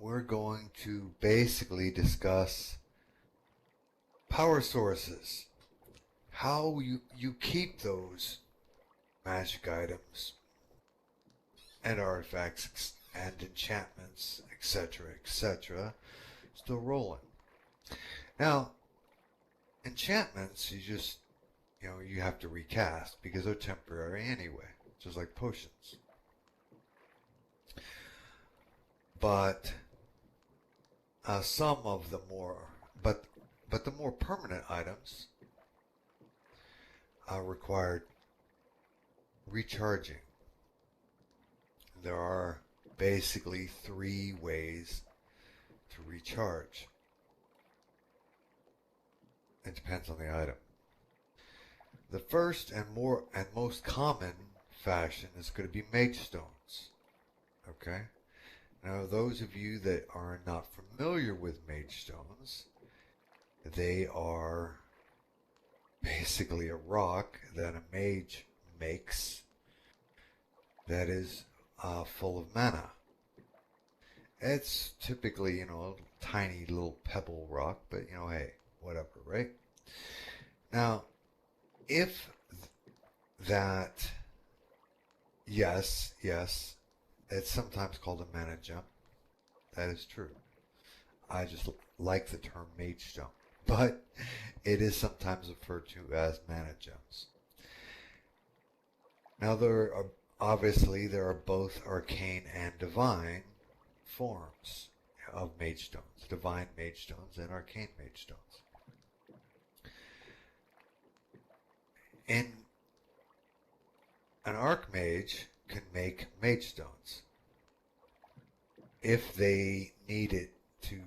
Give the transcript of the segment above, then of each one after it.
we're going to basically discuss power sources. How you keep those magic items and artifacts and enchantments, etc., still rolling. Now, enchantments, you have to recast because they're temporary anyway, just like potions. But some of the but the more permanent items require recharging. There are basically 3 ways to recharge. It depends on the item. The first and most common fashion is going to be mage stones. Okay? Now, those of you that are not familiar with mage stones, they are basically a rock that a mage makes that is full of mana. It's typically, a tiny little pebble rock, but hey, whatever, right? Now, if that, yes, it's sometimes called a mana gem. That is true. I just like the term mage stone, but it is sometimes referred to as mana gems. Now, there are both arcane and divine forms of mage stones, divine mage stones and arcane mage stones. In an archmage can make mage stones if they need it to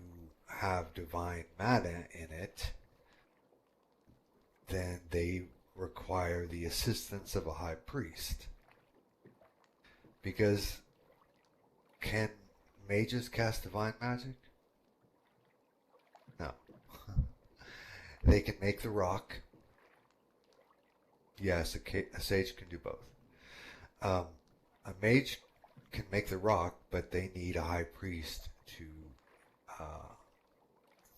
have divine mana in it. Then they require the assistance of a high priest, because can mages cast divine magic? No. They can make the rock. Yes, a sage can do both. A mage can make the rock, but they need a high priest to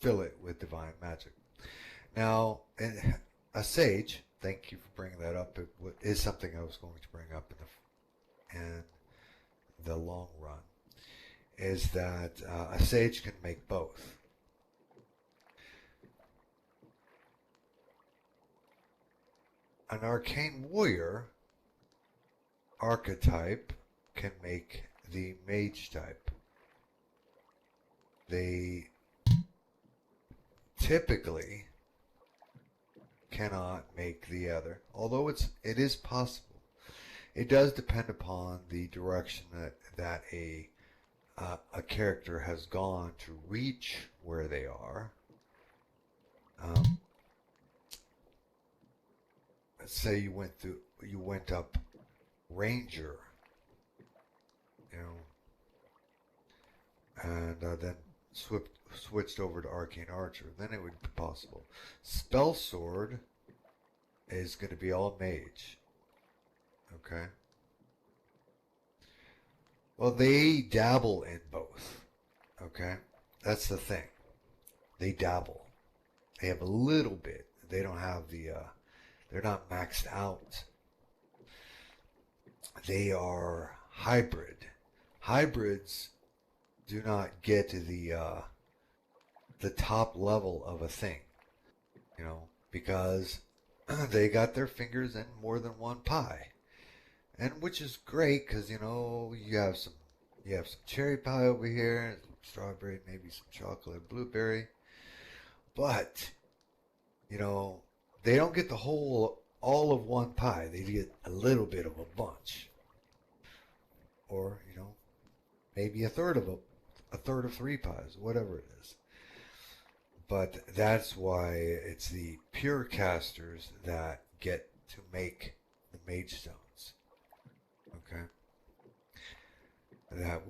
fill it with divine magic. Now, a sage, thank you for bringing that up. It is something I was going to bring up in the long run, is that a sage can make both. An arcane warrior archetype can make the mage type. They typically cannot make the other, although it is possible. It does depend upon the direction that a character has gone to reach where they are. Let's say you went up ranger, and then switched over to arcane archer. Then it would be possible. Spell sword is going to be all mage. Okay. Well, they dabble in both. Okay, that's the thing. They dabble. They have a little bit. They don't have the. They're not maxed out. They are hybrid. Hybrids do not get to the top level of a thing, because they got their fingers in more than one pie, and which is great because you have some cherry pie over here, some strawberry, maybe some chocolate, blueberry, but they don't get all of one pie. They get a little bit of a bunch, or maybe a third of 3 pies, whatever it is. But that's why it's the pure casters that get to make the mage stones. Okay, that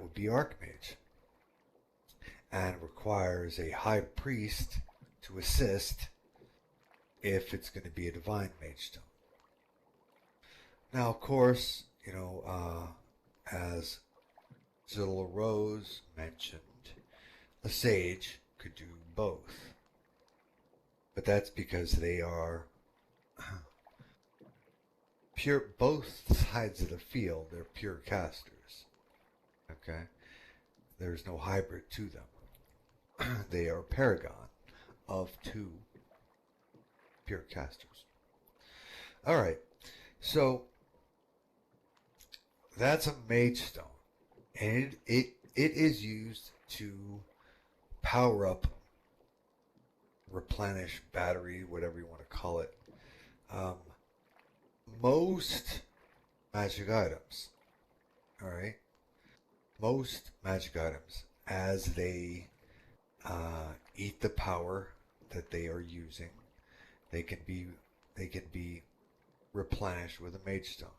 would be archmage, and requires a high priest to assist if it's going to be a divine mage stone. Now, of course, as Little Rose mentioned a sage could do both, but that's because they are pure, both sides of the field. They're pure casters. Okay, there's no hybrid to them. They are paragon of two pure casters. All right, so that's a mage stone, and it is used to power up, replenish, battery, whatever you want to call it. Um, most magic items, all right, most magic items, as they eat the power that they are using, they can be replenished with a mage stone.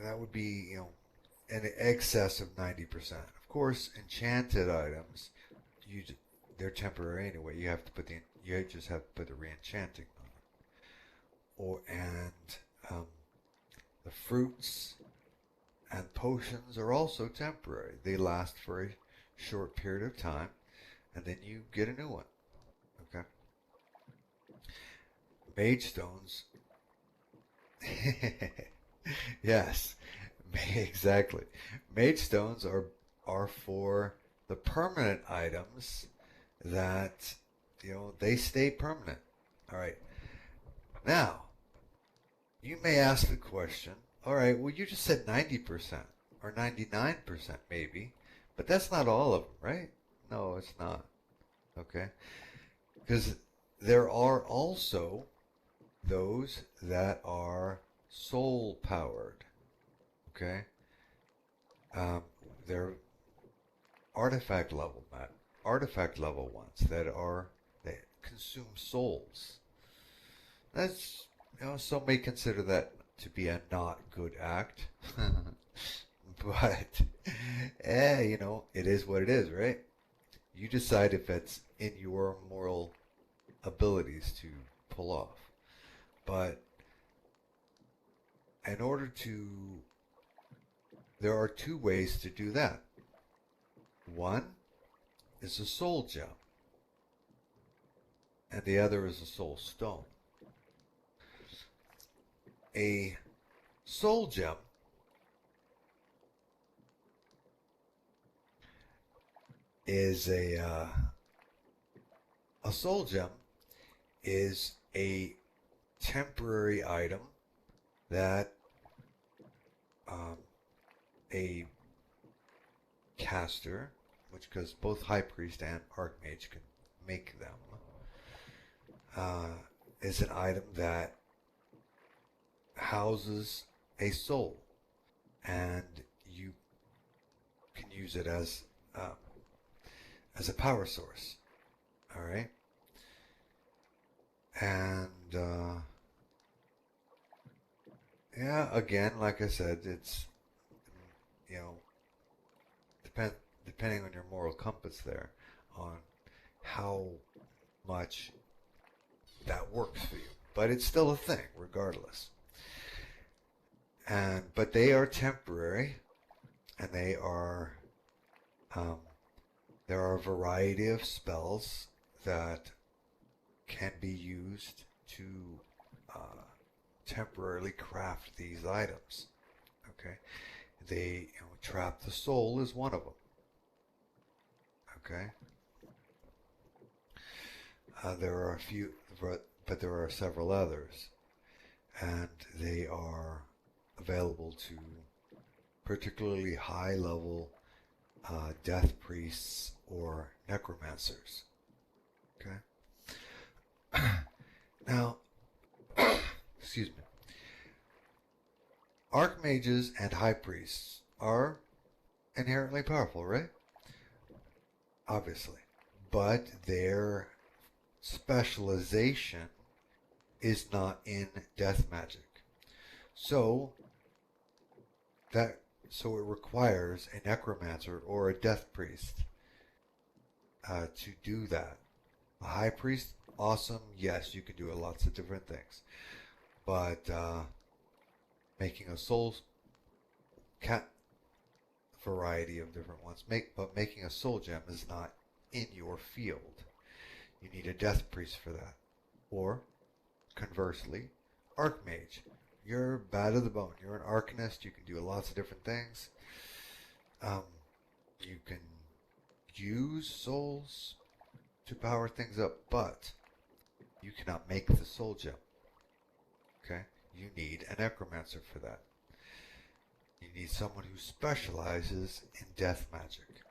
That would be, in excess of 90%. Of course, enchanted items, you they're temporary anyway. You just have to put the re-enchanting on it. The fruits and potions are also temporary. They last for a short period of time, and then you get a new one. Okay. Mage stones. Yes, exactly. Mage stones are for the permanent items that they stay permanent. All right. Now, you may ask the question, all right, well you just said 90% or 99% maybe, but that's not all of them, right? No, it's not. Okay? Because there are also those that are soul powered. Okay, they're artifact level ones that consume souls. That's some may consider that to be a not good act, but it is what it is, right? You decide if it's in your moral abilities to pull off. But in order to, there are two ways to do that. One is a soul gem, and the other is a soul stone. A soul gem is a soul gem is a temporary item that a caster, which because both high priest and archmage can make them, is an item that houses a soul, and you can use it as a power source. All right, and yeah, again, like I said, it's depending on your moral compass there, on how much that works for you. But it's still a thing, regardless. But they are temporary, and they are there are a variety of spells that can be used to temporarily craft these items. Okay, they trap the soul is one of them. Okay, there are a few, but there are several others, and they are available to particularly high level death priests or necromancers. Okay. Now, excuse me. Archmages and high priests are inherently powerful, right? Obviously. But their specialization is not in death magic. So it requires a necromancer or a death priest to do that. A high priest, awesome. Yes, you can do lots of different things. But making a soul cat variety of different ones. But making a soul gem is not in your field. You need a death priest for that. Or, conversely, archmage. You're bad to the bone. You're an arcanist. You can do lots of different things. You can use souls to power things up, but you cannot make the soul gem. Okay? You need a necromancer for that. You need someone who specializes in death magic.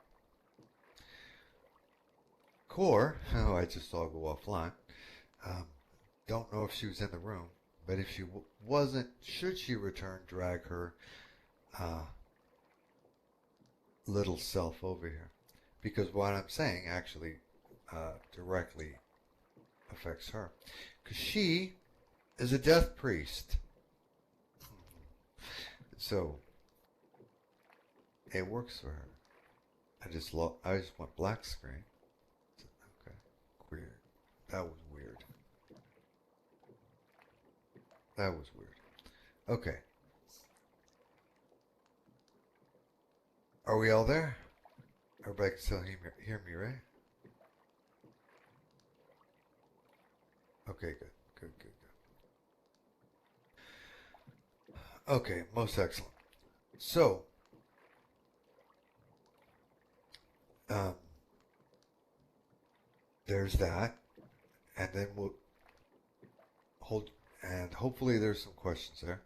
Core, oh, I just saw her go offline. Don't know if she was in the room, but if she wasn't, should she return, drag her little self over here. Because what I'm saying actually directly affects her. Because she is a death priest. So, it works for her. I just went black screen. Okay, weird. That was weird. That was weird. Okay. Are we all there? Everybody can still hear me, right? Okay, good. Good, good, good. Okay, most excellent. So, there's that. And then we'll hold, and hopefully there's some questions there.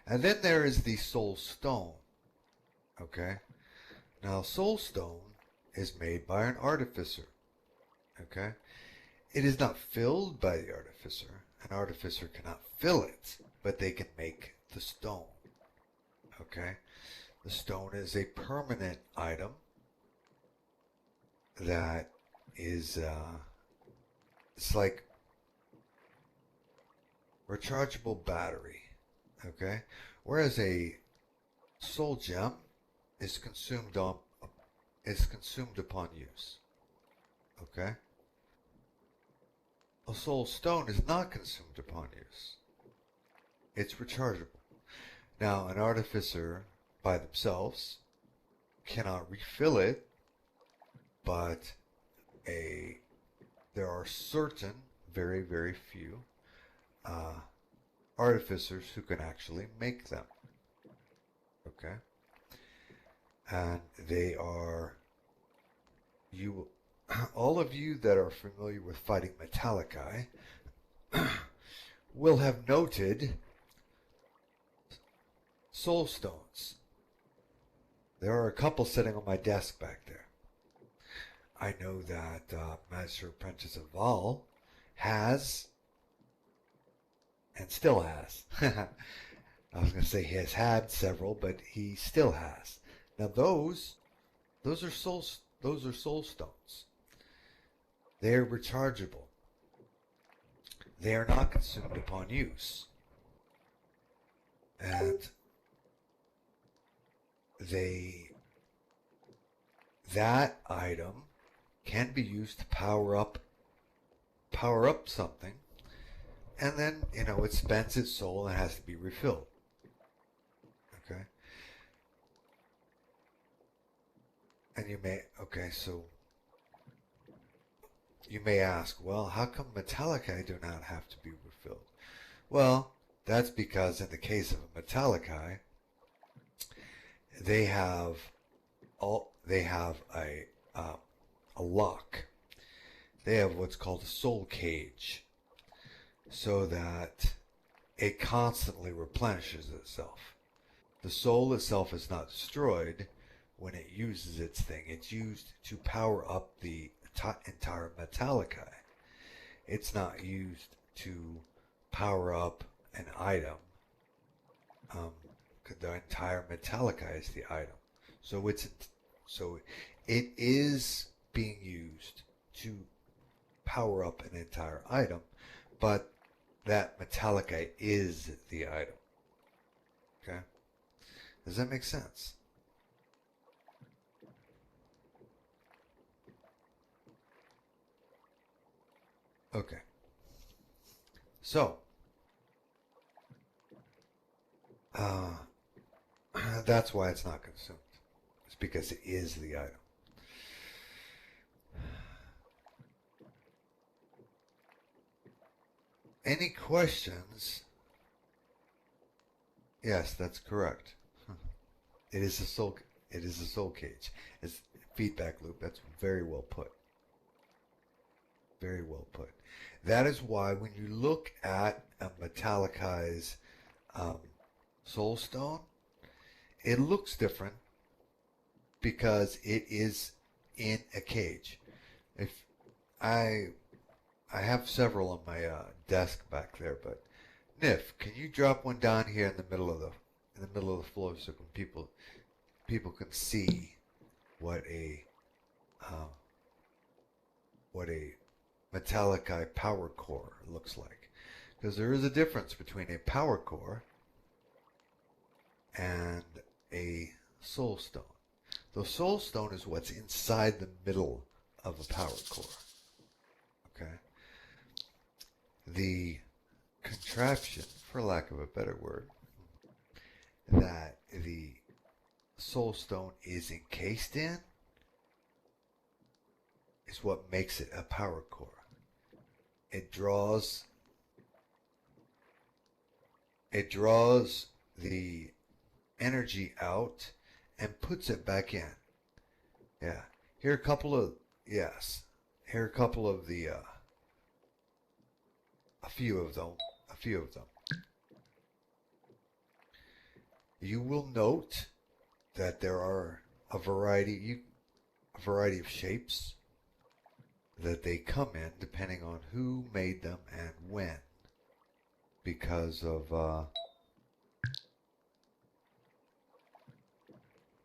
And then there is the soul stone. Okay? Now, soul stone is made by an artificer. Okay? It is not filled by the artificer. An artificer cannot fill it, but they can make the stone. Okay? The stone is a permanent item that is, it's like rechargeable battery. Okay? Whereas a soul gem is consumed upon use. Okay? A soul stone is not consumed upon use. It's rechargeable. Now, an artificer by themselves cannot refill it, but there are certain, very, very few artificers who can actually make them. Okay? And they are, all of you that are familiar with fighting Metallicae will have noted soul stones. There are a couple sitting on my desk back there. I know that Master Apprentice of Val has, and still has. I was going to say he has had several, but he still has. Now those are soul stones. They are rechargeable. They are not consumed upon use, and that item can be used to power up something, and then it spends its soul and has to be refilled. Okay. And so you may ask, well, how come Metallicae do not have to be refilled? Well, that's because in the case of a Metallicae, they have a lock. They have what's called a soul cage, so that it constantly replenishes itself. The soul itself is not destroyed when it uses its thing. It's used to power up the entire Metallicae. It's not used to power up an item. The entire Metallicae is the item. So it is being used to power up an entire item, but that Metallicae is the item. Okay? Does that make sense? Okay. So, Uh, that's why it's not consumed. It's because it is the item. Any questions? Yes, that's correct. It is a soul. It is a soul cage. It's feedback loop. That's very well put. Very well put. That is why when you look at a Metallicai's um, Soul Stone, it looks different because it is in a cage. If I I have several on my desk back there, but Nif, can you drop one down here in the middle of the floor so people can see what a uh, what a Metallica power core looks like? Because there is a difference between a power core and a soul stone. The soul stone is what's inside the middle of a power core. Okay? The contraption, for lack of a better word, that the soul stone is encased in is what makes it a power core. It draws the energy out and puts it back in. Yeah. Here are a couple of yes. Here are a couple of the a few of them. A few of them. You will note that there are a variety of shapes that they come in depending on who made them and when, because of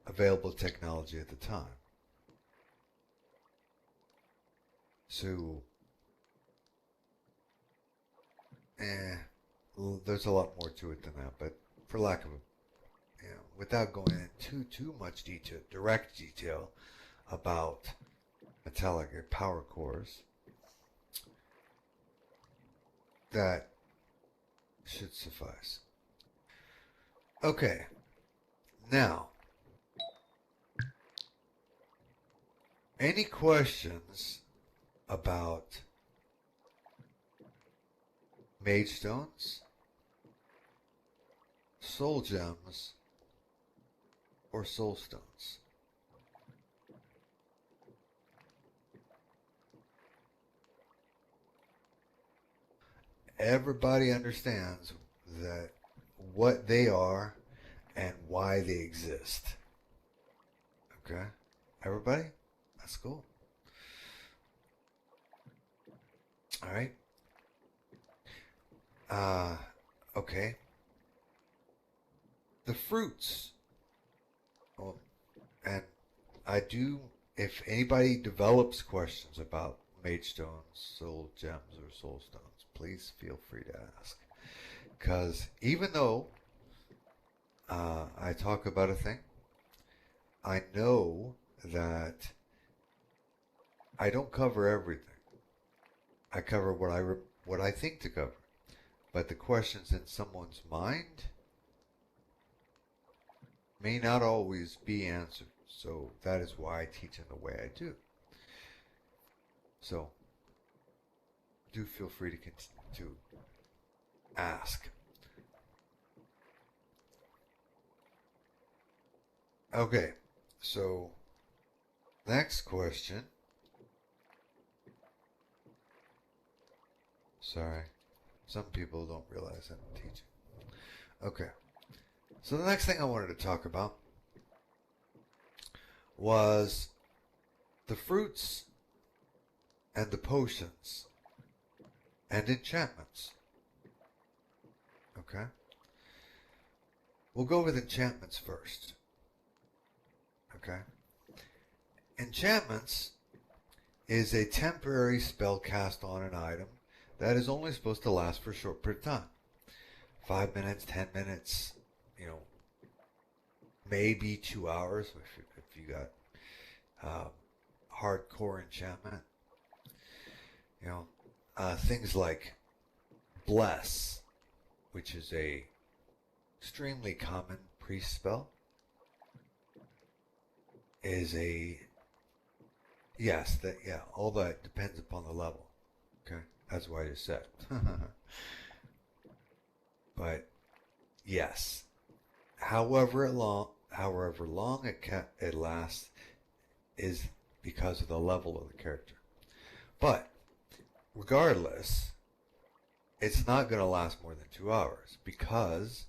available technology at the time. So, there's a lot more to it than that, but for lack of without going into too much detail, direct detail about metallic or power cores, that should suffice. Okay, now, any questions about mage stones, soul gems, or soul stones? Everybody understands that what they are and why they exist. Okay? Everybody? That's cool. All right. Okay. The fruits. Oh, and I do, if anybody develops questions about mage stones, soul gems, or soul stones, please feel free to ask. Because even though I talk about a thing, I know that I don't cover everything. I cover what I think to cover. But the questions in someone's mind may not always be answered. So that is why I teach in the way I do. So do feel free to ask. Okay, so next question. Sorry, some people don't realize I'm teaching. Okay, so the next thing I wanted to talk about was the fruits and the potions and enchantments. Okay, we'll go with enchantments first. Okay, enchantments is a temporary spell cast on an item that is only supposed to last for a short period of time. 5 minutes, 10 minutes, maybe 2 hours if you got hardcore enchantment. Things like Bless, which is a extremely common priest spell is a yes. That yeah. All that depends upon the level. Okay, that's why I just said. But yes, however long it lasts is because of the level of the character. But regardless, it's not going to last more than 2 hours because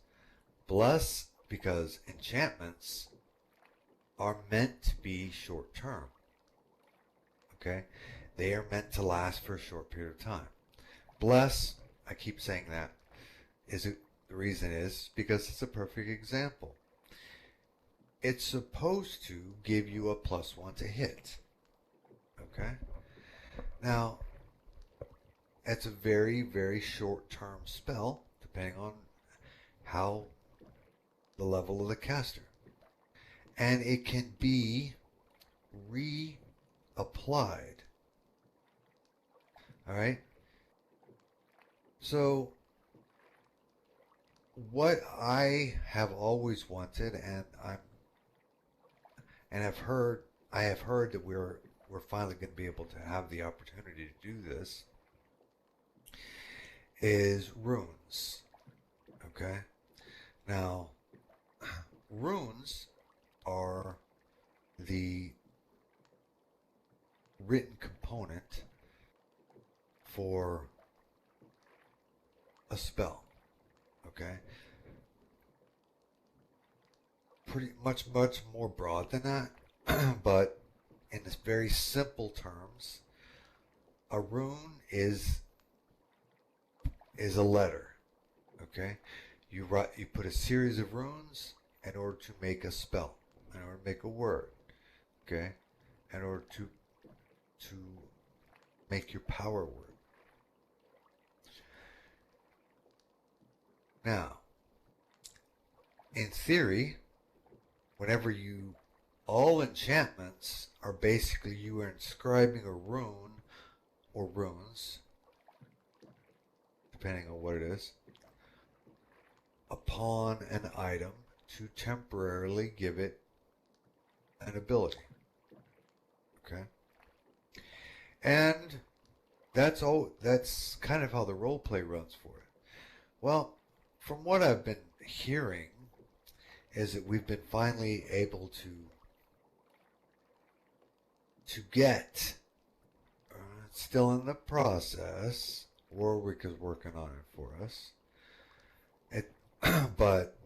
enchantments are meant to be short term. Okay, they are meant to last for a short period of time. Bless, I keep saying that, the reason is because it's a perfect example. It's supposed to give you a +1 to hit. Okay? Now, it's a very, very short term spell, depending on how the level of the caster. And it can be reapplied. Alright? So, what I have always wanted, and I have heard that we're finally going to be able to have the opportunity to do this, is runes. Okay? Now, runes are the written component for a spell. Okay? Pretty much more broad than that, but in this very simple terms, a rune is a letter. Okay? You put a series of runes in order to make a spell, in order to make a word. Okay? In order to make your power word. Now, in theory, whenever all enchantments are basically you are inscribing a rune or runes, depending on what it is, upon an item to temporarily give it an ability. Okay? And that's kind of how the roleplay runs for it. Well, from what I've been hearing, is that we've been finally able to get, still in the process, Warwick is working on it for us, but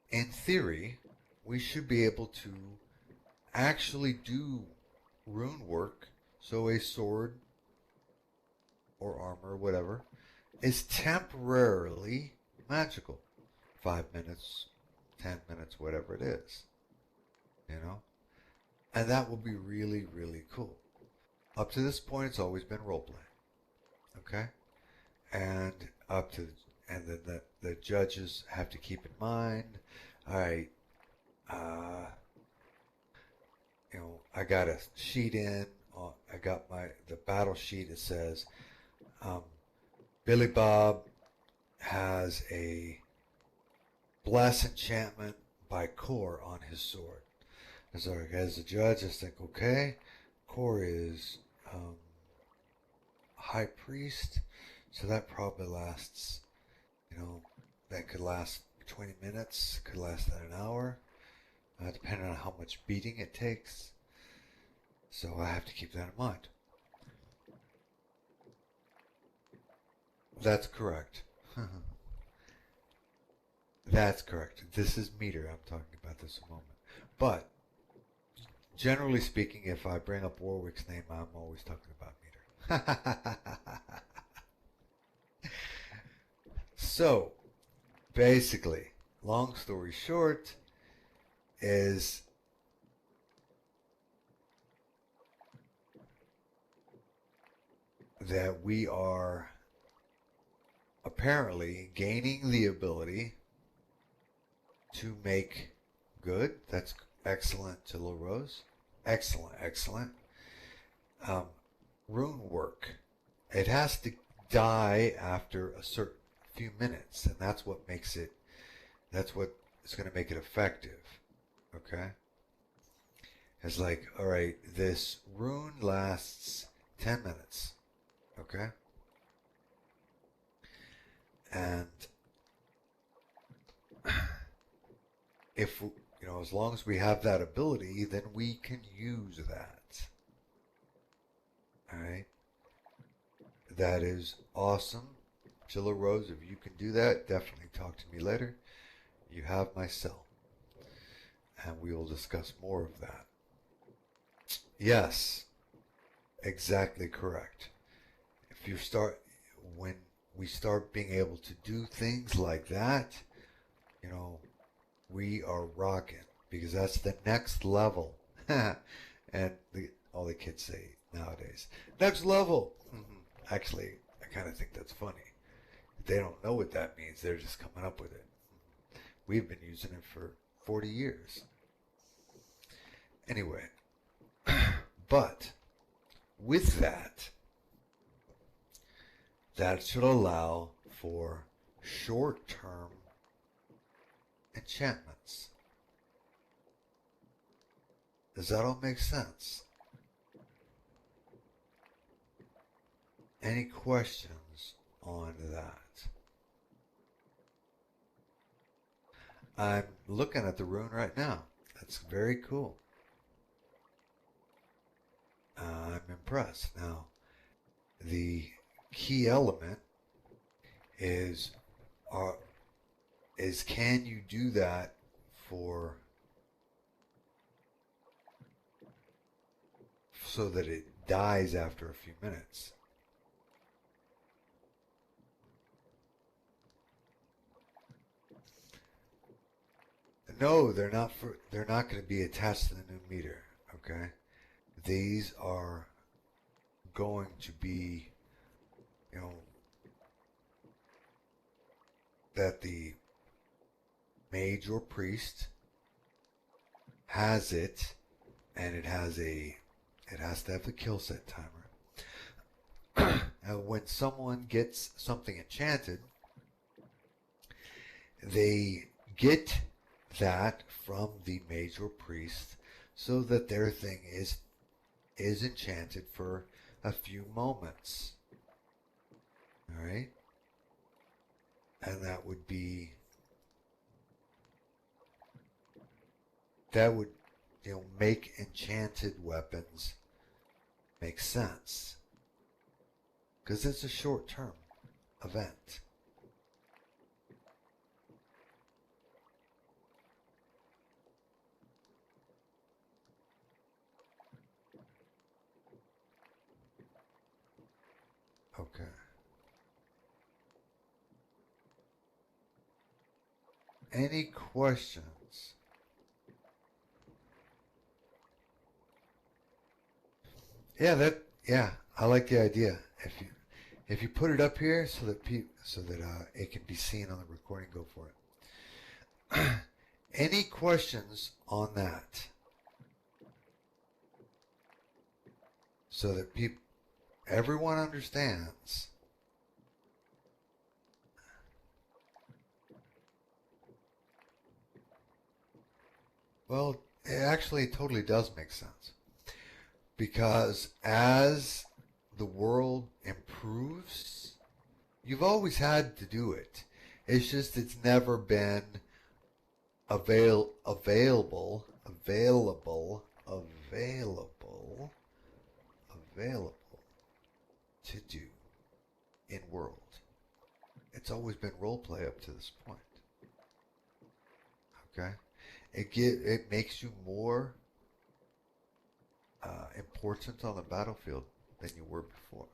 in theory, we should be able to actually do rune work, so a sword or armor, whatever, is temporarily magical. 5 minutes, 10 minutes, whatever it is. You know? And that will be really, really cool. Up to this point, it's always been roleplay. Okay? And then the judges have to keep in mind, all right, I got a sheet in, I got the battle sheet that says, Billy Bob has a Bless enchantment by Kor on his sword. And so as a judge, I think, okay, Kor is high priest, so that probably lasts, that could last 20 minutes, could last an hour, depending on how much beating it takes. So I have to keep that in mind. That's correct. That's correct. This is meter. I'm talking about this a moment. But generally speaking, if I bring up Warwick's name, I'm always talking about meter. So, basically, long story short, is that we are apparently gaining the ability to make good. That's excellent, Tilla Rose. Excellent, excellent. Rune work. It has to die after a certain few minutes, and that's what makes it. That's what is going to make it effective. Okay. It's like, all right, this rune lasts 10 minutes. Okay. And if, as long as we have that ability, then we can use that. All right. That is awesome. Chilla Rose, if you can do that, definitely talk to me later. You have my cell. And we will discuss more of that. Yes, exactly correct. When we start being able to do things like that, we are rocking, because that's the next level. And all the kids say nowadays, next level. Actually, I kind of think that's funny. They don't know what that means. They're just coming up with it. We've been using it for 40 years. Anyway, but with that should allow for short-term enchantments. Does that all make sense? Any questions on that? I'm looking at the rune right now. That's very cool. I'm impressed. Now, the key element is can you do that so that it dies after a few minutes? No, they're not going to be attached to the new meter, okay? These are going to be, that the mage or priest has it, and it has to have the kill set timer. And when someone gets something enchanted, they get that from the mage or priest, so that their thing is enchanted for a few moments. All right? And that would make enchanted weapons make sense, because it's a short-term event. Okay. Any questions? Yeah, I like the idea. If you put it up here so that it can be seen on the recording, go for it. Any questions on that? So that everyone understands. Well, it actually totally does make sense. Because as the world improves, you've always had to do it. It's just it's never been available to do in world. It's always been roleplay up to this point. Okay? It makes you more important on the battlefield than you were before.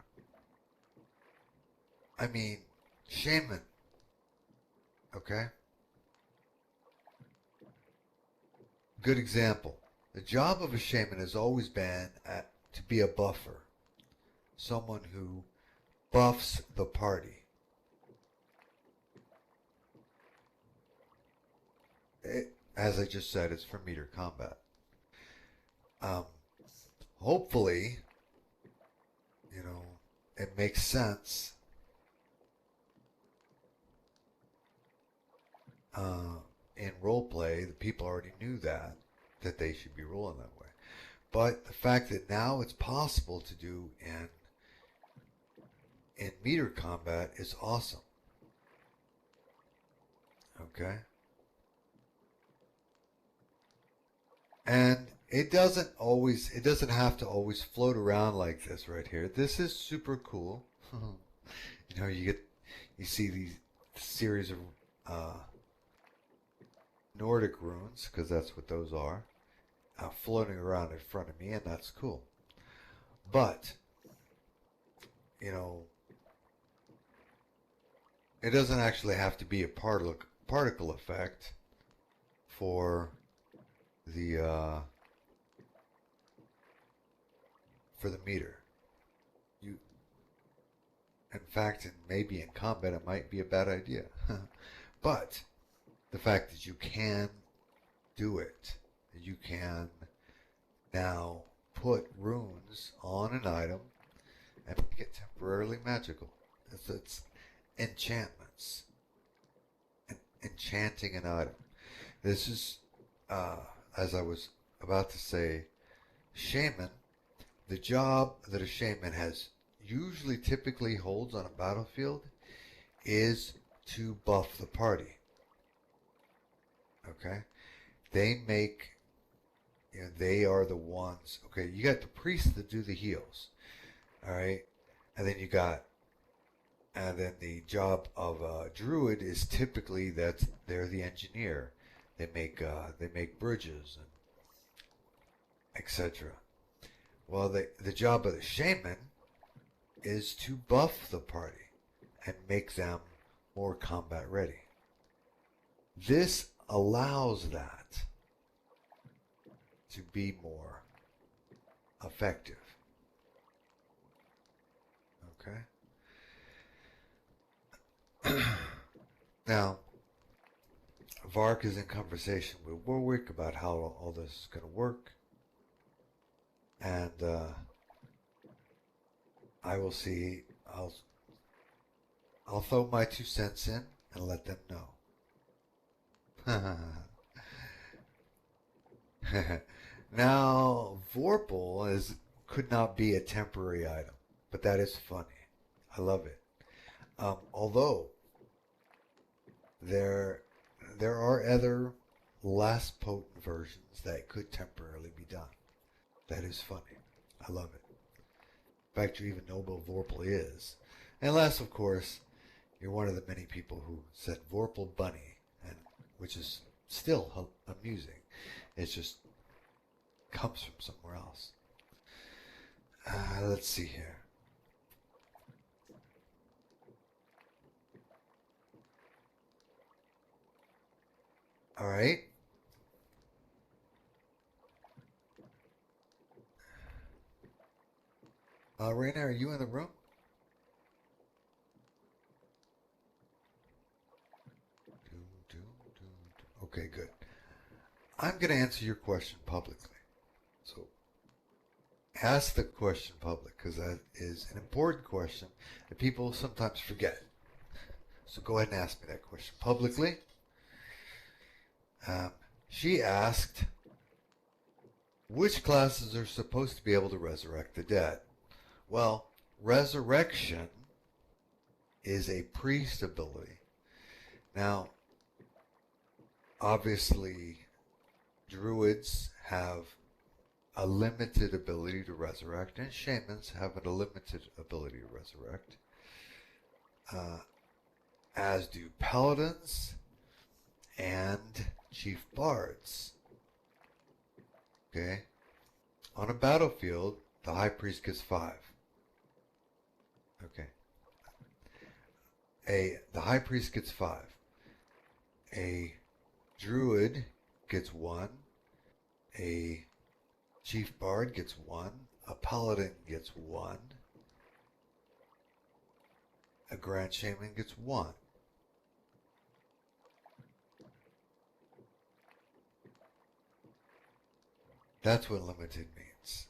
I mean, shaman. Okay? Good example. The job of a shaman has always been to be a buffer. Someone who buffs the party. As I just said, it's for meter combat. Hopefully, it makes sense uh, in role play, the people already knew that they should be rolling that way. But the fact that now it's possible to do in meter combat is awesome. Okay, and it doesn't have to always float around like this right here. This is super cool. You know, you see these series of uh, Nordic runes, because that's what those are, floating around in front of me, and that's cool. But you know, it doesn't actually have to be a particle effect for the for the meter. You, in fact, maybe in combat, it might be a bad idea. But the fact that you can do it, you can now put runes on an item and make it temporarily magical. It's enchantments, enchanting an item. This is, as I was about to say, shaman. The job that a shaman has usually typically holds on a battlefield is to buff the party. Okay? They make, you know, they are the ones. Okay, you got the priests that do the heals. All right? And then and then the job of a druid is typically that they're the engineer. They make bridges and etc. Well, the job of the shaman is to buff the party and make them more combat ready. This allows that to be more effective. Okay? Now, Vark is in conversation with Warwick about how all this is going to work. And I will see. I'll throw my 2 cents in and let them know. Now, Vorpal could not be a temporary item, but that is funny. I love it. Although there are other less potent versions that could temporarily be done. That is funny. I love it. In fact, you even know what Vorpal is. Unless, of course, you're one of the many people who said Vorpal Bunny, and which is still amusing. It just comes from somewhere else. Let's see here. All right. Raina, are you in the room? Okay, good. I'm going to answer your question publicly. So ask the question public, because that is an important question that people sometimes forget. So go ahead and ask me that question publicly. She asked, which classes are supposed to be able to resurrect the dead? Well, resurrection is a priest ability. Now, obviously, druids have a limited ability to resurrect, and shamans have a limited ability to resurrect, as do paladins and chief bards. Okay? On a battlefield, the high priest gets 5. Okay. The high priest gets 5. A druid gets 1. A chief bard gets 1. A paladin gets 1. A grand shaman gets 1. That's what limited means.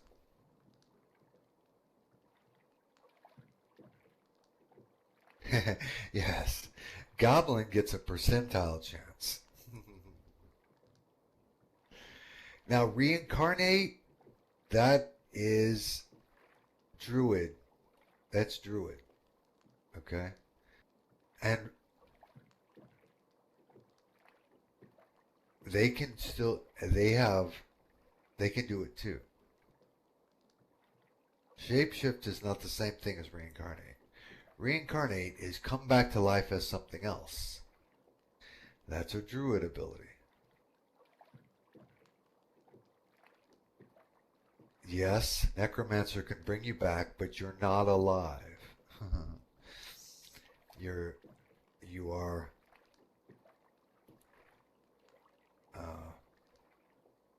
Yes. Goblin gets a percentile chance. Now, reincarnate, that is druid. That's druid. Okay? And they can still, they can do it too. Shapeshift is not the same thing as reincarnate. Reincarnate is come back to life as something else. That's a druid ability. Yes, necromancer can bring you back, but you're not alive. You are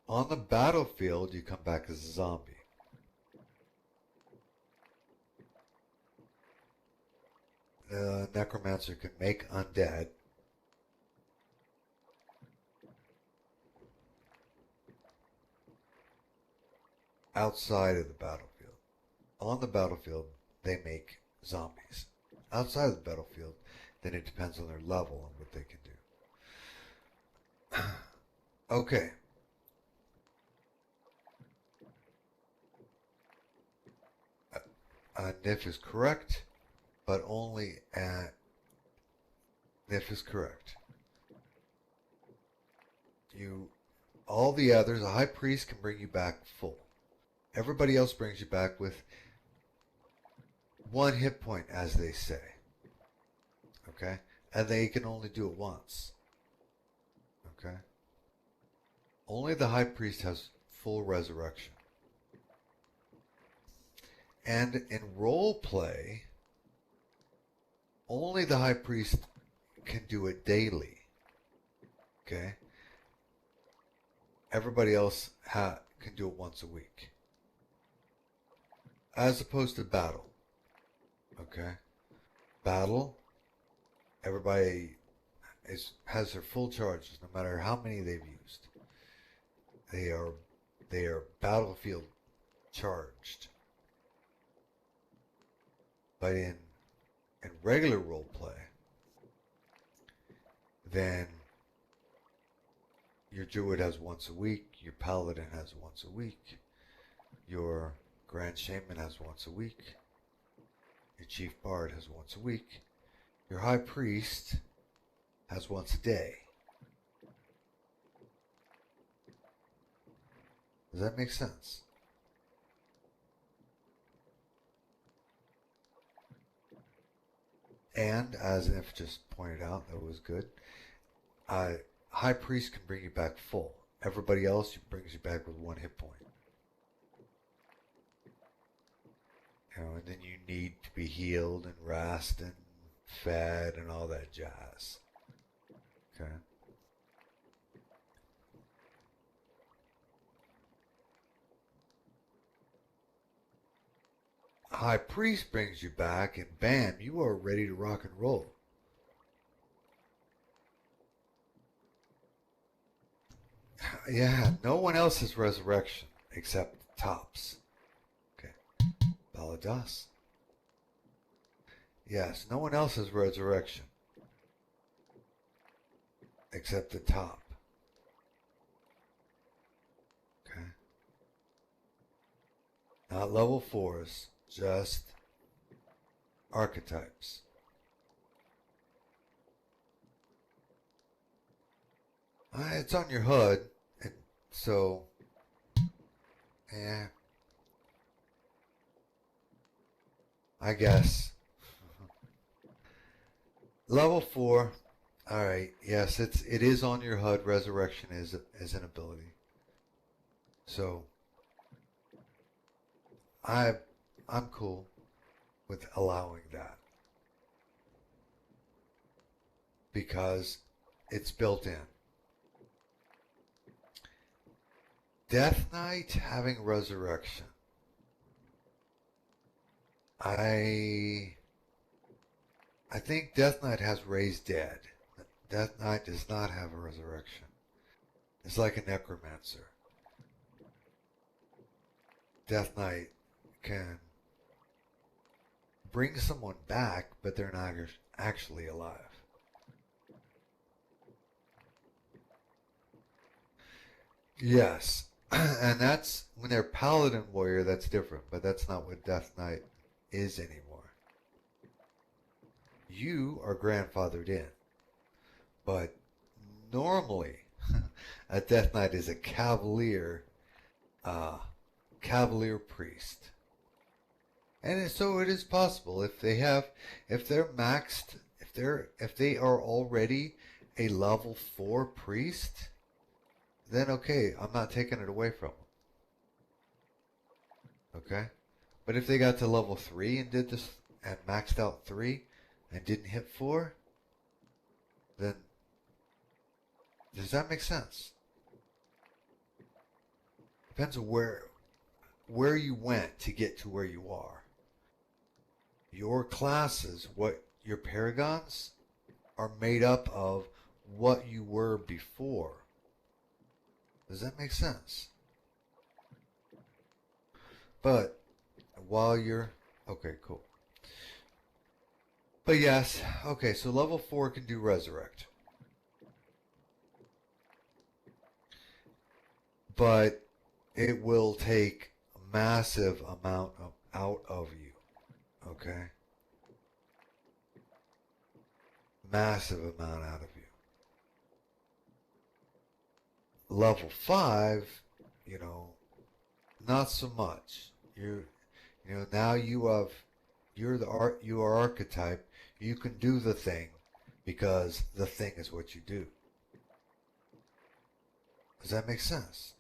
on the battlefield. You come back as a zombie. The necromancer can make undead. Outside of the battlefield. On the battlefield, they make zombies. Outside of the battlefield, then it depends on their level and what they can do. Okay. Nif is correct, but only at... Nif is correct. All the others, a high priest can bring you back full. Everybody else brings you back with 1 hit point, as they say. Okay? And they can only do it once. Okay? Only the high priest has full resurrection. And in role play, only the high priest can do it daily. Okay? Everybody else can do it once a week. As opposed to battle. Okay? Battle, everybody has their full charges, no matter how many they've used. They are battlefield charged. But in regular role play, then your druid has once a week, your paladin has once a week, your grand shaman has once a week, your chief bard has once a week, your high priest has once a day. Does that make sense? And, as If just pointed out, that was good, high priest can bring you back full. Everybody else brings you back with 1 hit point. And then you need to be healed and rest and fed and all that jazz. Okay? High priest brings you back, and bam, you are ready to rock and roll. Yeah, no one else has resurrection except tops. Okay. Baladas. Yes, no one else has resurrection except the top. Okay. Not level 4s, just archetypes. It's on your HUD, and so, yeah, I guess. Level 4, alright, yes, it is on your HUD. Resurrection is an ability. So, I'm cool with allowing that. Because it's built in. Death Knight having resurrection. I think Death Knight has raised dead. Death Knight does not have a resurrection. It's like a necromancer. Death Knight can bring someone back, but they're not actually alive. Yes. And that's when they're paladin warrior, that's different, but that's not what Death Knight is anymore. You are grandfathered in, but normally a Death Knight is a uh, cavalier priest. And so it is possible if they're maxed, if they are already a level 4 priest, then okay, I'm not taking it away from them. Okay? But if they got to level 3 and did this and maxed out 3 and didn't hit 4, then does that make sense? Depends on where you went to get to where you are. Your classes, what your paragons are made up of what you were before. Does that make sense? But while you're okay, cool. But yes, okay, so level 4 can do resurrect. But it will take a massive amount out of you. Okay? Massive amount out of you. Level 5, you know, not so much. Now you are archetype. You can do the thing because the thing is what you do. Does that make sense?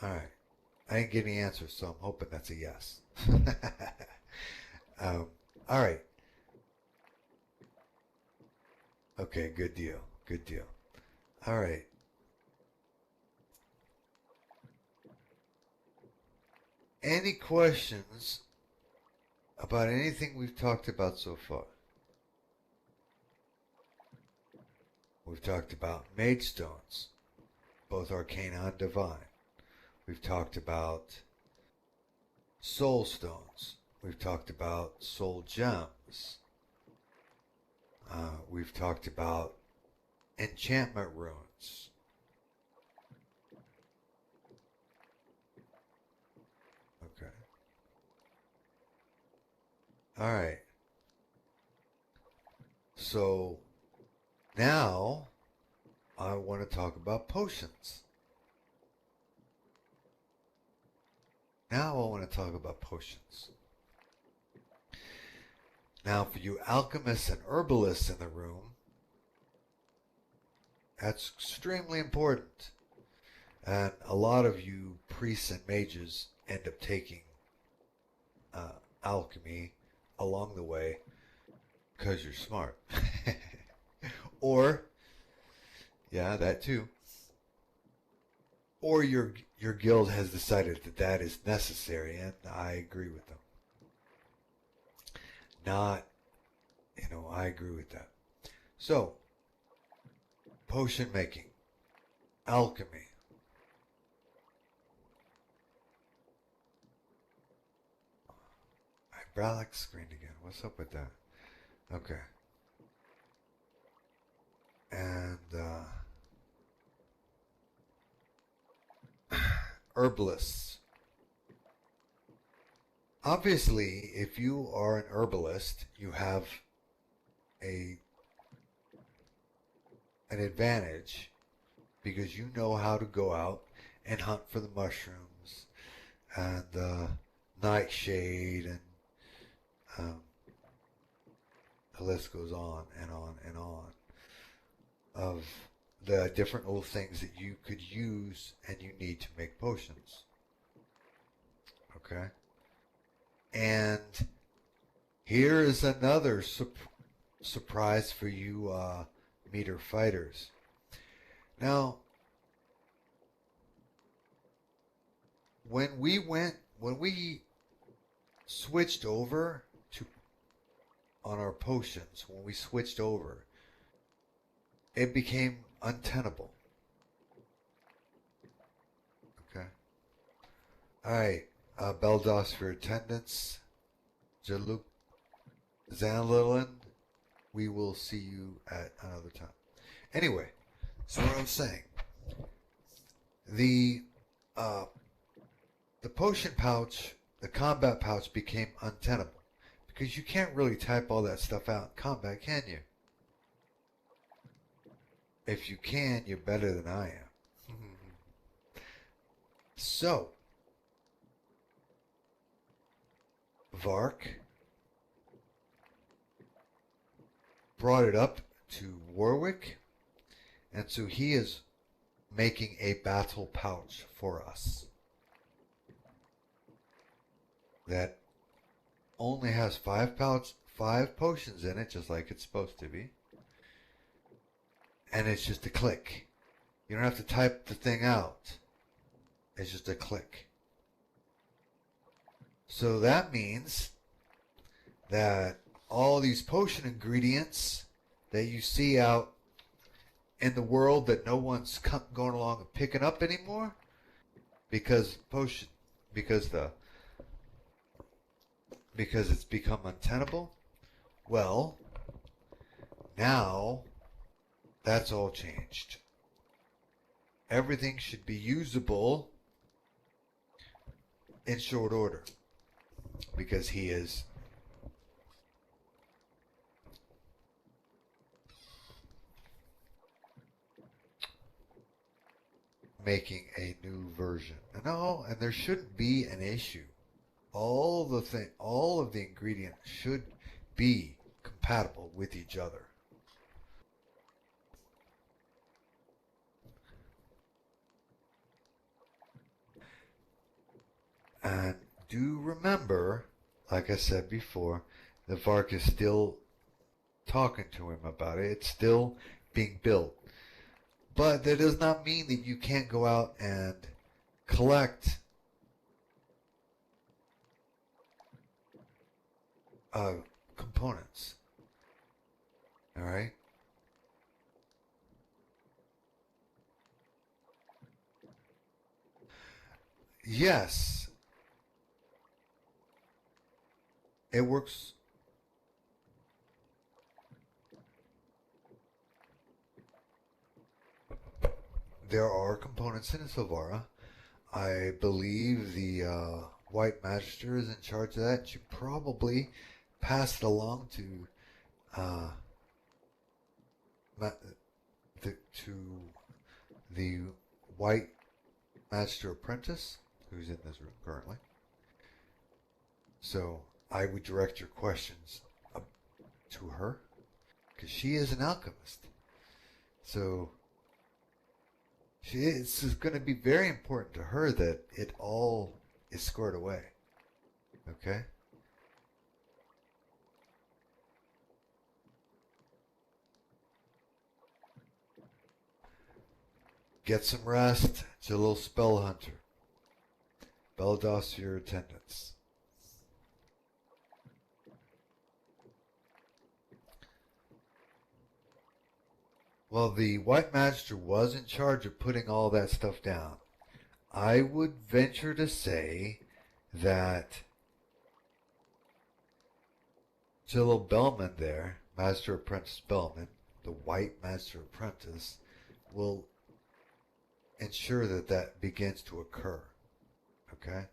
All right. I didn't get any answers, so I'm hoping that's a yes. All right. Okay, good deal. Good deal. All right. Any questions about anything we've talked about so far? We've talked about mage stones, both arcane and divine. We've talked about soul stones. We've talked about soul gems. We've talked about enchantment runes. Okay. All right. So now I want to talk about potions. Now I want to talk about potions. Now, for you alchemists and herbalists in the room, that's extremely important. And a lot of you priests and mages end up taking alchemy along the way because you're smart. Or, yeah, that too. Or your guild has decided that that is necessary, and I agree with them. Not, I agree with that. So, potion making, alchemy. I black screened again. What's up with that? Okay. And herbalists. Obviously, if you are an herbalist, you have a an advantage because you know how to go out and hunt for the mushrooms and the nightshade, and the list goes on and on and on of the different little things that you could use and you need to make potions. Okay? And here is another surprise for you meter fighters. Now, when we switched over to on our potions, when we switched over, it became untenable. Okay. All right. Beldos for attendance. Jaluk Zanlilin, we will see you at another time. Anyway, so what I was saying, the uh, the potion pouch, the combat pouch became untenable because you can't really type all that stuff out in combat, can you? If you can, you're better than I am. So, Vark brought it up to Warwick, and so he is making a battle pouch for us that only has five potions in it, just like it's supposed to be, and it's just a click. You don't have to type the thing out. It's just a click. So that means that all these potion ingredients that you see out in the world that no one's going along and picking up anymore because it's become untenable. Well, now that's all changed. Everything should be usable in short order because he is making a new version. No, and there shouldn't be an issue. All of the ingredients should be compatible with each other. And do remember, like I said before, that Vark is still talking to him about it. It's still being built. But that does not mean that you can't go out and collect components. All right? Yes. It works. There are components in Silvara. I believe the White Magister is in charge of that. You probably pass it along to the White Magister Apprentice, who's in this room currently. So I would direct your questions to her, because she is an alchemist. So it's going to be very important to her that it all is squared away. Okay? Get some rest. Jalil Spellhunter. Beldos, your attendants. Well, the White Magister was in charge of putting all that stuff down. I would venture to say that Jalil Bellman there, Master Apprentice Bellman, the White Master Apprentice, will ensure that that begins to occur. Okay?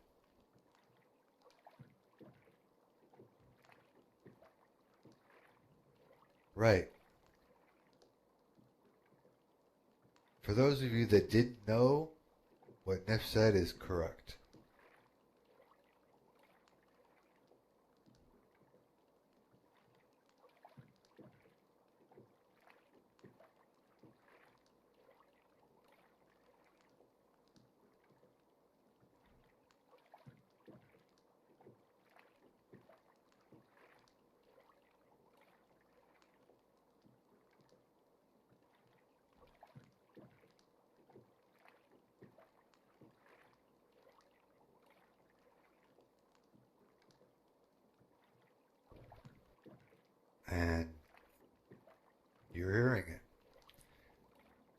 Right. For those of you that didn't know, what Nif said is correct. And you're hearing it.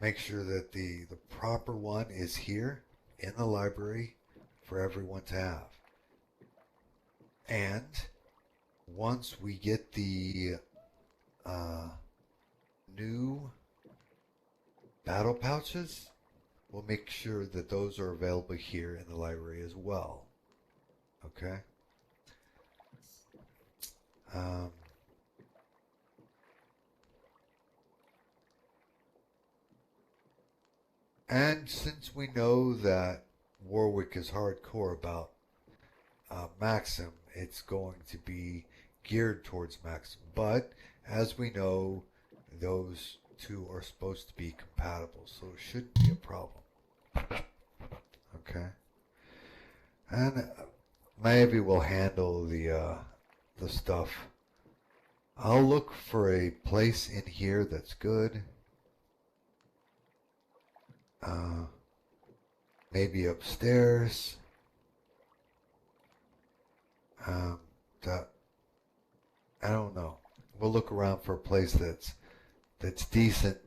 Make sure that the proper one is here in the library for everyone to have. And once we get the new battle pouches, we'll make sure that those are available here in the library as well. Okay? Um, and since we know that Warwick is hardcore about Maxim, it's going to be geared towards Maxim. But as we know, those two are supposed to be compatible, so it shouldn't be a problem. Okay, and maybe we'll handle the stuff. I'll look for a place in here that's good. Maybe upstairs. That I don't know. We'll look around for a place that's decent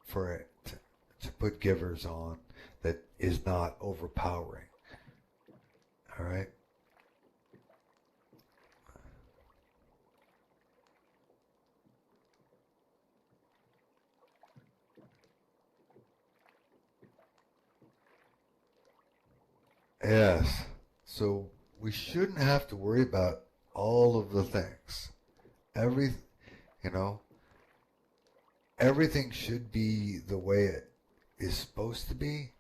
for it to put givers on, that is not overpowering. All right. Yes. So we shouldn't have to worry about all of the things. Every, you know, everything should be the way it is supposed to be,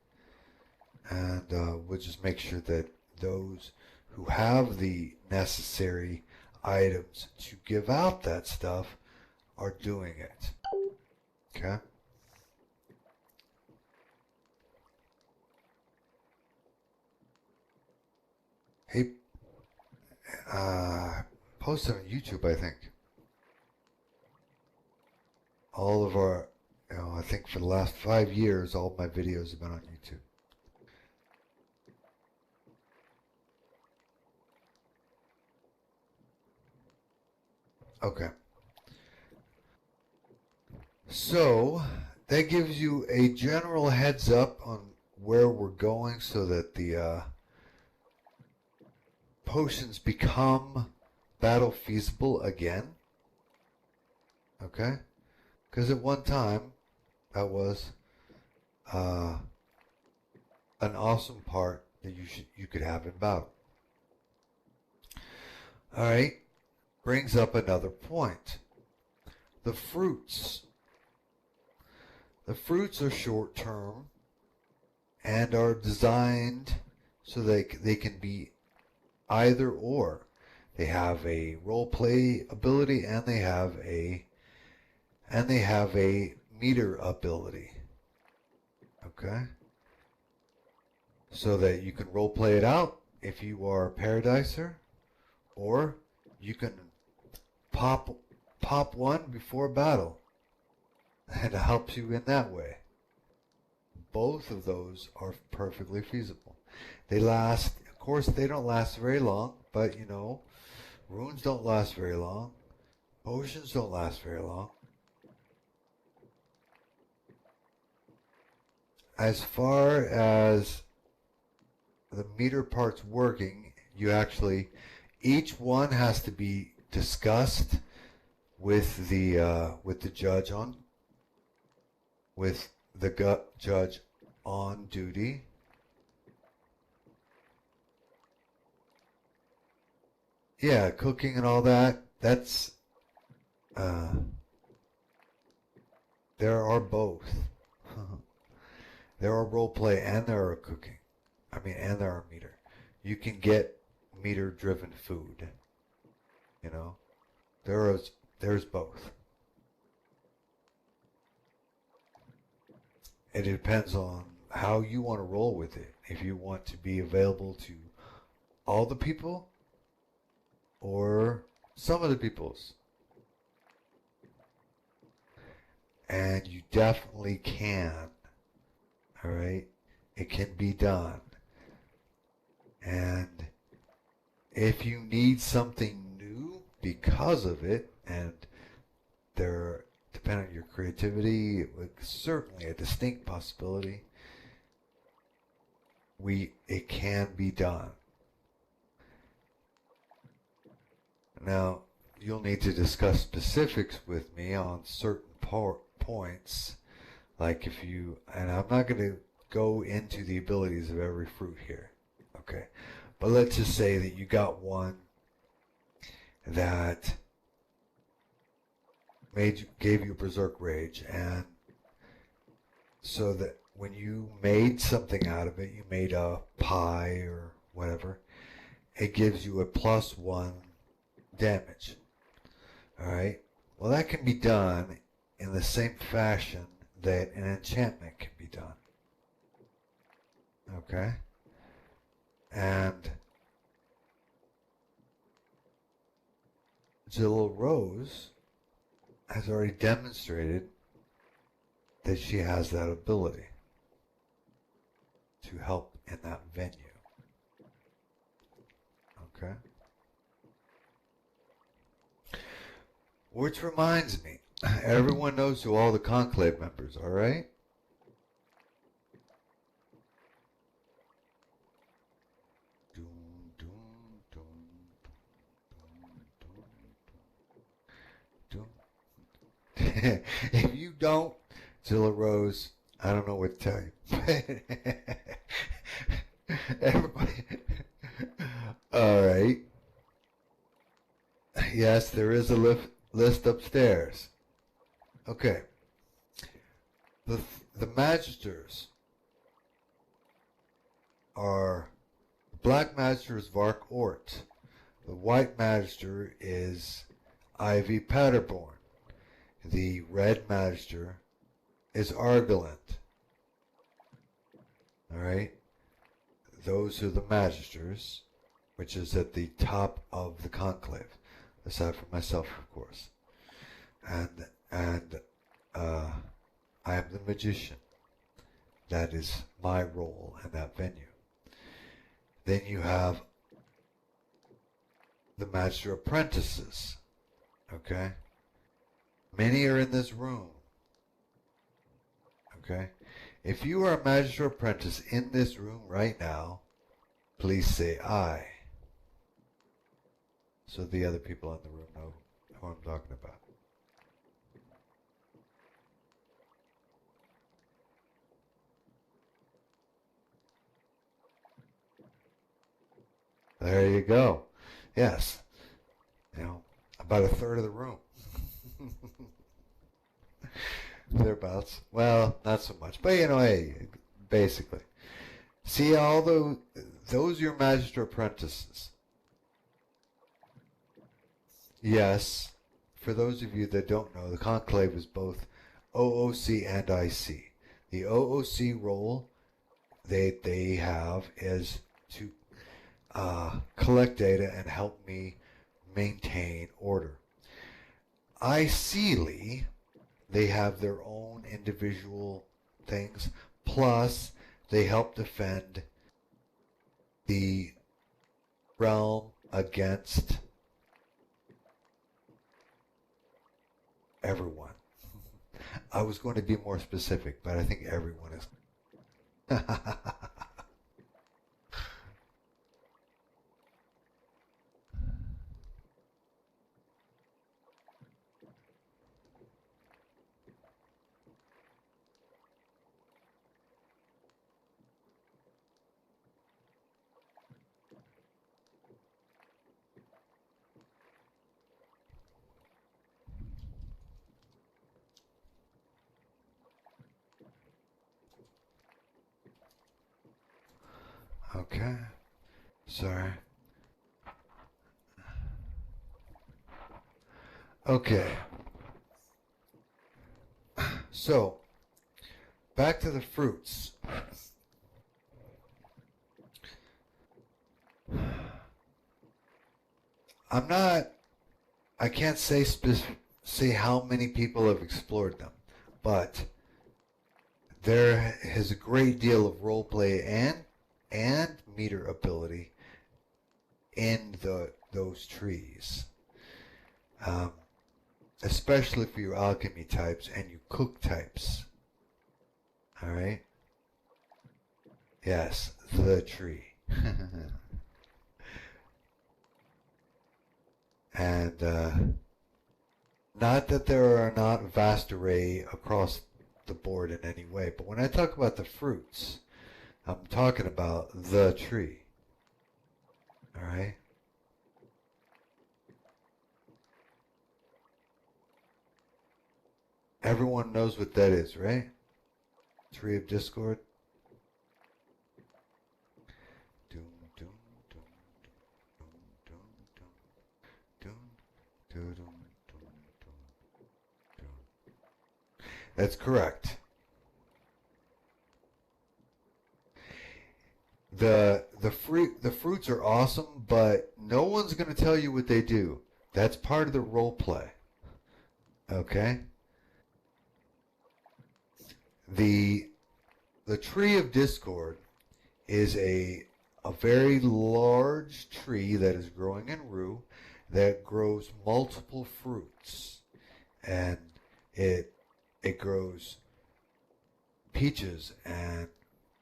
and we'll just make sure that those who have the necessary items to give out that stuff are doing it. Okay? Hey, posted on YouTube, I think. All of our, I think for the last 5 years, all my videos have been on YouTube. Okay. So, that gives you a general heads up on where we're going so that the potions become battle feasible again. Okay? Because at one time, that was an awesome part that you could have in battle. Alright, brings up another point. The fruits. The fruits are short term and are designed so they can be either or. They have a role play ability and they have a meter ability. Okay? So that you can role play it out if you are a Paradiser, or you can pop one before battle, and it helps you in that way. Both of those are perfectly feasible. They last, of course, they don't last very long, but runes don't last very long. Potions don't last very long. As far as the meter parts working, each one has to be discussed with the judge on duty. Yeah, cooking and all that. That's there are both. There are role play and there are cooking. And there are meter. You can get meter driven food. There's both. It depends on how you want to roll with it. If you want to be available to all the people or some of the peoples. And you definitely can. All right? It can be done. And if you need something new because of it, and depending on your creativity, certainly a distinct possibility, it can be done. Now, you'll need to discuss specifics with me on certain points, like if you, and I'm not going to go into the abilities of every fruit here, okay? But let's just say that you got one that gave you Berserk Rage, and so that when you made something out of it, you made a pie or whatever, it gives you a +1 damage. Alright? Well, that can be done in the same fashion that an enchantment can be done. Okay? And Zilla Rose has already demonstrated that she has that ability to help in that venue. Okay? Which reminds me, everyone knows who all the Conclave members are, right? If you don't, Zilla Rose, I don't know what to tell you. Everybody. All right. Yes, there is a list upstairs. Okay. The Magisters are, the Black Magister is Vark Ort. The White Magister is Ivy Paderborn. The Red Magister is Argalant. Alright? Those are the Magisters, which is at the top of the Conclave, aside from myself, of course. And I am the Magician. That is my role in that venue. Then you have the Magister Apprentices. Okay? Many are in this room. Okay? If you are a Magister Apprentice in this room right now, please say I. So the other people in the room know who I'm talking about. There you go. Yes. You know, about a third of the room. Thereabouts. Well, not so much. But, you know, hey, basically. See, although those are your Magister Apprentices. Yes, for those of you that don't know, the Conclave is both OOC and IC. The OOC role they have is to collect data and help me maintain order. ICly, they have their own individual things, plus they help defend the realm against everyone. I was going to be more specific, but I think everyone is. Okay. Sorry. Okay. So, back to the fruits. I can't say how many people have explored them, but there is a great deal of roleplay and meter ability in those trees, especially for your alchemy types and your cook types. All right. Yes, the tree. And not that there are not vast array across the board in any way, but when I talk about the fruits, I'm talking about the tree. All right? Everyone knows what that is, right? Tree of Discord. Doom, doom, doom, doom, doom, doom, doom, doom, doom, doom. That's correct. The fruits are awesome, but no one's going to tell you what they do. That's part of the role play. Okay? The tree of discord is a very large tree that is growing in Rue that grows multiple fruits, and it grows peaches and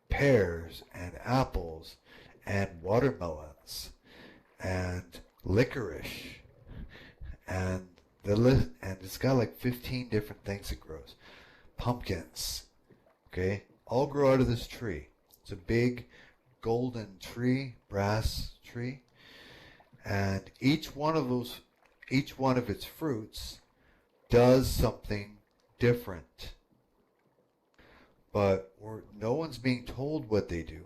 pears and apples and watermelons and licorice and the list, and it's got like 15 different things it grows. Pumpkins, okay, all grow out of this tree. It's a big golden tree, brass tree, and each one of its fruits does something different. But no one's being told what they do,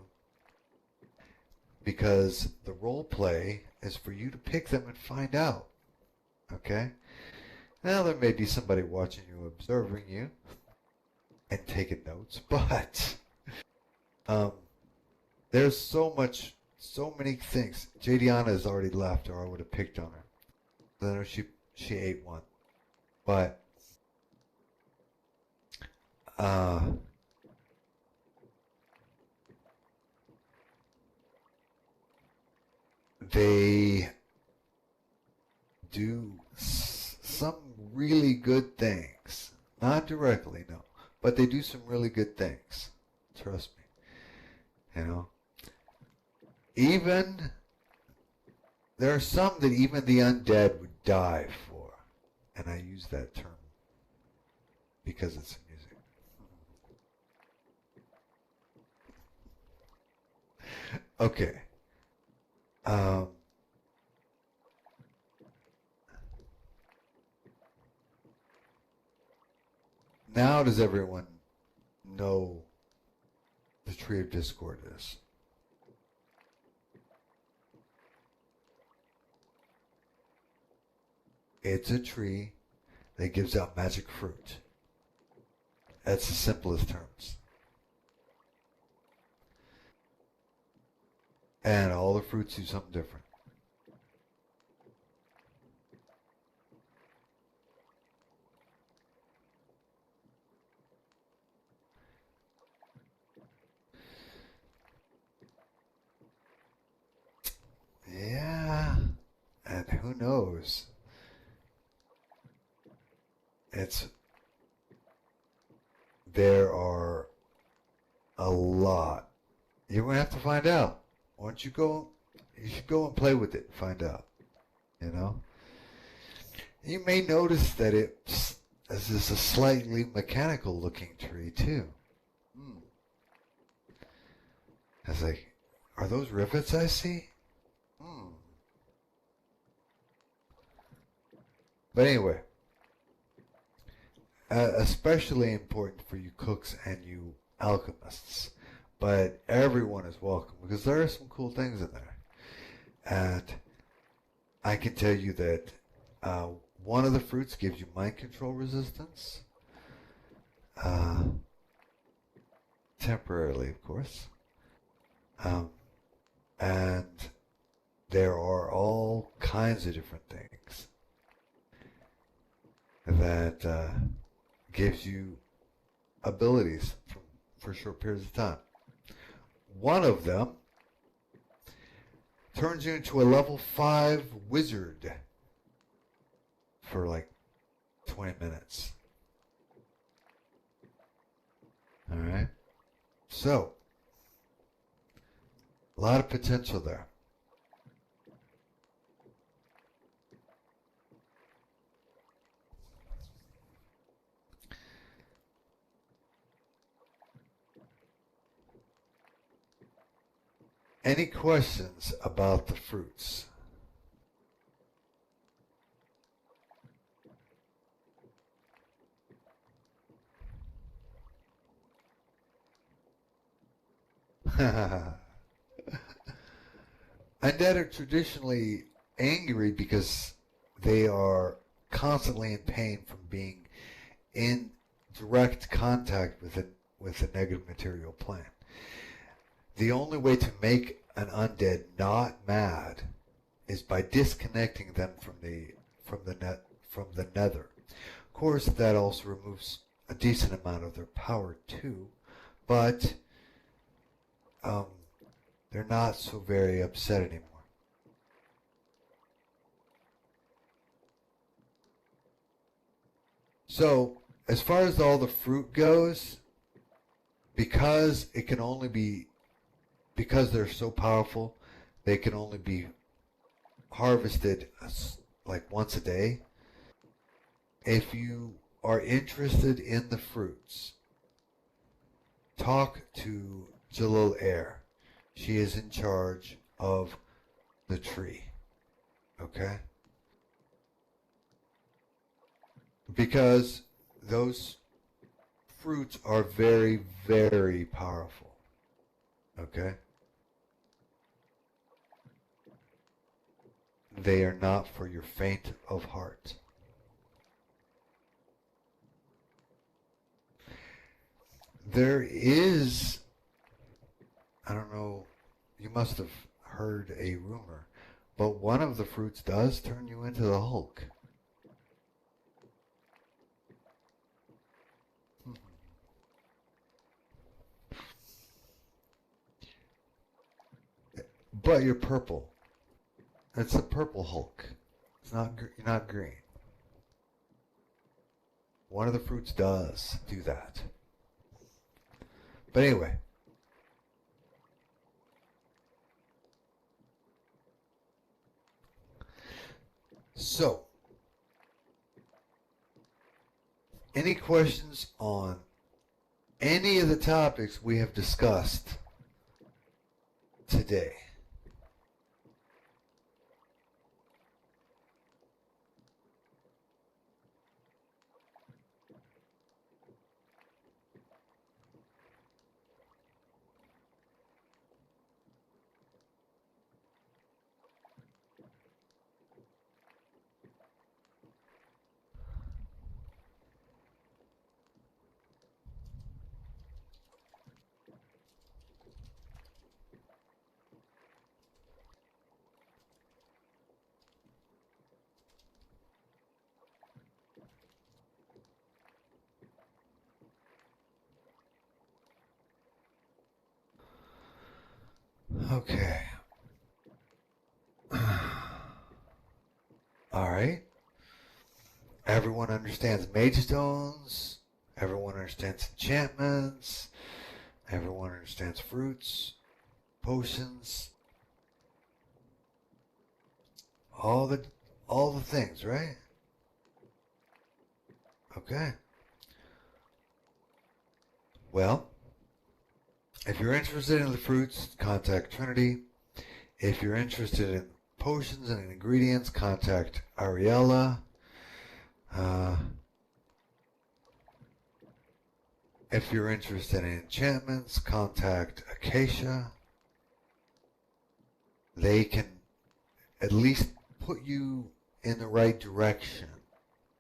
because the role play is for you to pick them and find out. Okay? Now, there may be somebody watching you, observing you, and taking notes, but there's so many things. Jadiana has already left, or I would have picked on her. I know she ate one, but they do some really good things. Not directly, no, but they do some really good things. Trust me. You know, even there are some that even the undead would die for, and I use that term because it's amusing. Okay. Now does everyone know the Tree of Discord is? It's a tree that gives out magic fruit. That's the simplest terms. And all the fruits do something different. Yeah. And who knows? There are a lot. You're going to have to find out. Once you should go and play with it and find out. You know? You may notice that it's a slightly mechanical looking tree too. I was like, are those rivets I see? But anyway, especially important for you cooks and you alchemists. But everyone is welcome because there are some cool things in there. And I can tell you that one of the fruits gives you mind control resistance. Temporarily, of course. And there are all kinds of different things that gives you abilities for short periods of time. One of them turns you into a level 5 wizard for like 20 minutes. Alright? So, a lot of potential there. Any questions about the fruits? Undead are traditionally angry because they are constantly in pain from being in direct contact with a negative material plane. The only way to make an undead not mad is by disconnecting them from the nether. Of course, that also removes a decent amount of their power too, but um, they're not so very upset anymore. So, as far as all the fruit goes, because it can only be because they're so powerful, they can only be harvested like once a day. If you are interested in the fruits, talk to Jalil Air. She is in charge of the tree. Okay? Because those fruits are very, very powerful. Okay? They are not for your faint of heart. There is, I don't know, you must have heard a rumor, but one of the fruits does turn you into the Hulk. But you're purple. It's a purple Hulk. It's not you're not green. One of the fruits does do that. But anyway, so any questions on any of the topics we have discussed today? Okay. All right. Everyone understands mage stones. Everyone understands enchantments. Everyone understands fruits, potions, all the all the things, right? Okay. Well, if you're interested in the fruits, contact Trinity. If you're interested in potions and ingredients, contact Ariella. If you're interested in enchantments, contact Acacia. They can at least put you in the right direction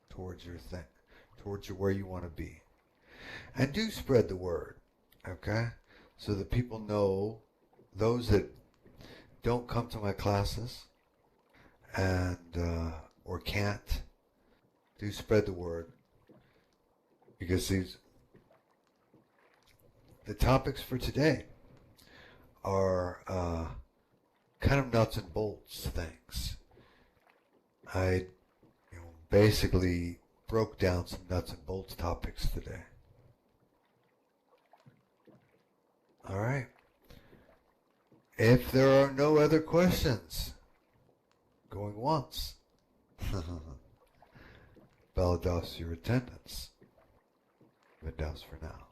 towards your thing, towards where you want to be. And do spread the word, okay? So that people know, those that don't come to my classes and or can't, do spread the word, because the topics for today are kind of nuts and bolts things. I basically broke down some nuts and bolts topics today. All right. If there are no other questions, going once. Balados your attendance. Vindaus for now.